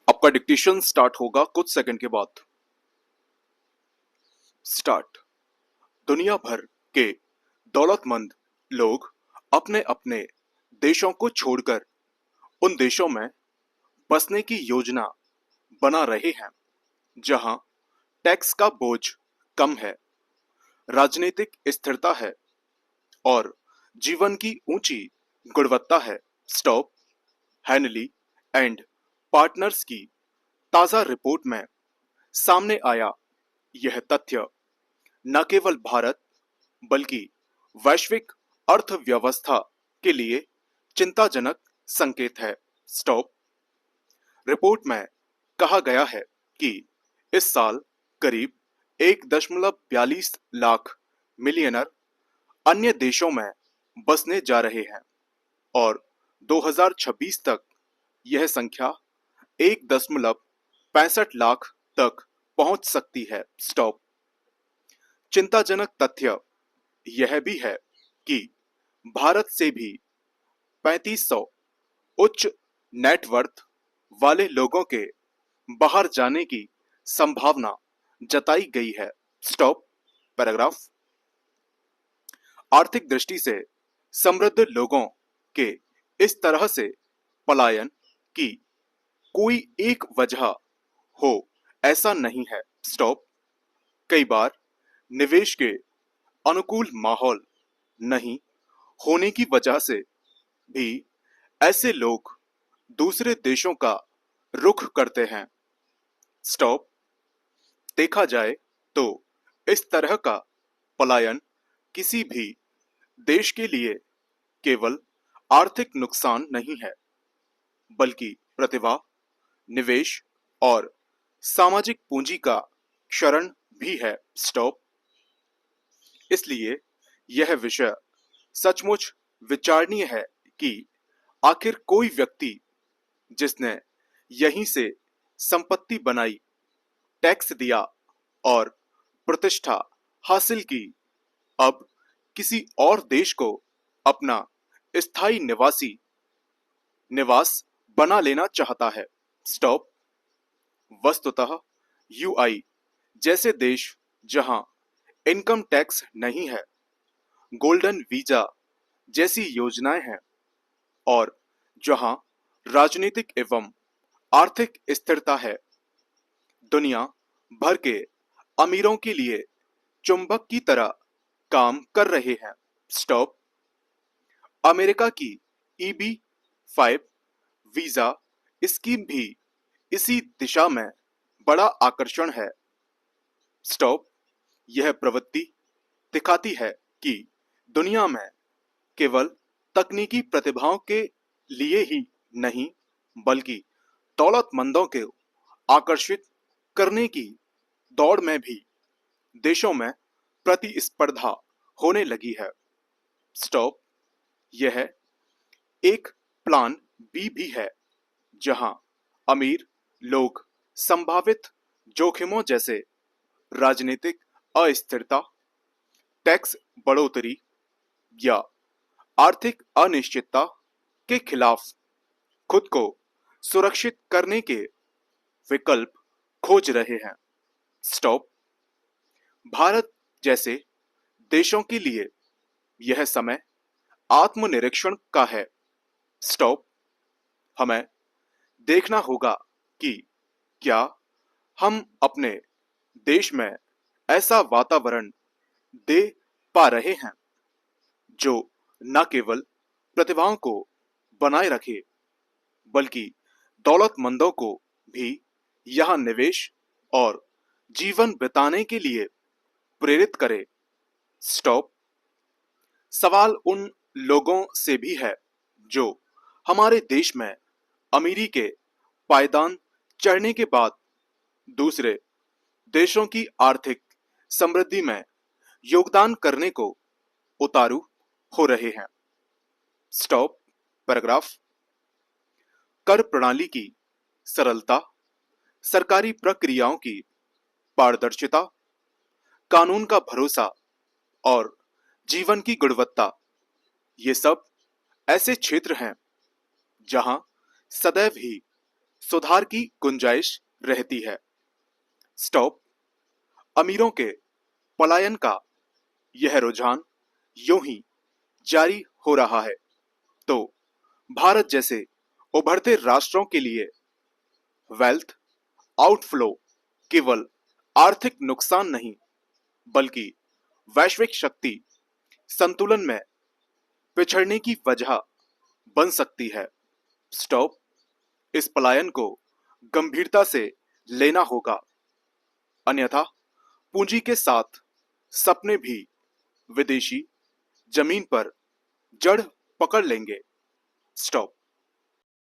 आपका dictation start होगा कुछ सेकंड के बाद। स्टार्ट। दुनिया भर के दौलतमंद लोग अपने अपने देशों को छोड़कर उन देशों में बसने की योजना बना रहे हैं जहां टैक्स का बोझ कम है, राजनीतिक स्थिरता है और जीवन की ऊंची गुणवत्ता है। स्टॉप हैनली एंड पार्टनर्स की ताजा रिपोर्ट में सामने आया यह तथ्य न केवल भारत बल्कि वैश्विक अर्थव्यवस्था के लिए चिंताजनक संकेत है। स्टॉप रिपोर्ट में कहा गया है कि इस साल करीब 1.42 लाख मिलियनर अन्य देशों में बसने जा रहे हैं और 2026 तक यह संख्या 1.65 लाख तक पहुंच सकती है। स्टॉप चिंताजनक तथ्य यह भी है कि भारत से भी 3500 उच्च नेटवर्थ वाले लोगों के बाहर जाने की संभावना जताई गई है। Stop paragraph. आर्थिक दृष्टि से समृद्ध लोगों के इस तरह से पलायन की कोई एक वजह हो ऐसा नहीं है। स्टॉप कई बार निवेश के अनुकूल माहौल नहीं होने की वजह से भी ऐसे लोग दूसरे देशों का रुख करते हैं। स्टॉप देखा जाए तो इस तरह का पलायन किसी भी देश के लिए केवल आर्थिक नुकसान नहीं है बल्कि प्रतिभा, निवेश और सामाजिक पूंजी का क्षरण भी है। स्टॉप इसलिए यह विषय सचमुच विचारणीय है कि आखिर कोई व्यक्ति जिसने यहीं से संपत्ति बनाई, टैक्स दिया और प्रतिष्ठा हासिल की, अब किसी और देश को अपना स्थायी निवास बना लेना चाहता है। स्टॉप वस्तुतः यूआई जैसे देश जहां इनकम टैक्स नहीं है, गोल्डन वीजा जैसी योजनाएं हैं और जहां राजनीतिक एवं आर्थिक स्थिरता है, दुनिया भर के अमीरों के लिए चुंबक की तरह काम कर रहे हैं। स्टॉप अमेरिका की EB-5 वीजा स्कीम भी इसी दिशा में बड़ा आकर्षण है। स्टॉप यह प्रवृत्ति दिखाती है कि दुनिया में केवल तकनीकी प्रतिभाओं के लिए ही नहीं बल्कि दौलतमंदों को आकर्षित करने की दौड़ में भी देशों में प्रतिस्पर्धा होने लगी है। स्टॉप यह एक प्लान बी भी है जहां अमीर लोग संभावित जोखिमों जैसे राजनीतिक अस्थिरता, टैक्स बढ़ोतरी या आर्थिक अनिश्चितता के खिलाफ खुद को सुरक्षित करने के विकल्प खोज रहे हैं। स्टॉप भारत जैसे देशों के लिए यह समय आत्मनिरीक्षण का है। स्टॉप हमें देखना होगा कि क्या हम अपने देश में ऐसा वातावरण दे पा रहे हैं जो न केवल प्रतिभाओं को बनाए रखे बल्कि दौलतमंदों को भी यहां निवेश और जीवन बिताने के लिए प्रेरित करे। स्टॉप सवाल उन लोगों से भी है जो हमारे देश में अमीरी के पायदान चढ़ने के बाद दूसरे देशों की आर्थिक समृद्धि में योगदान करने को उतारू हो रहे हैं। Stop paragraph. कर प्रणाली की सरलता, सरकारी प्रक्रियाओं की पारदर्शिता, कानून का भरोसा और जीवन की गुणवत्ता, ये सब ऐसे क्षेत्र हैं जहां सदैव ही सुधार की गुंजाइश रहती है। स्टॉप। अमीरों के पलायन का यह रुझान यूं ही जारी हो रहा है तो भारत जैसे उभरते राष्ट्रों के लिए वेल्थ आउटफ्लो केवल आर्थिक नुकसान नहीं बल्कि वैश्विक शक्ति संतुलन में पिछड़ने की वजह बन सकती है। स्टॉप। इस पलायन को गंभीरता से लेना होगा, अन्यथा पूंजी के साथ सपने भी विदेशी जमीन पर जड़ पकड़ लेंगे। स्टॉप।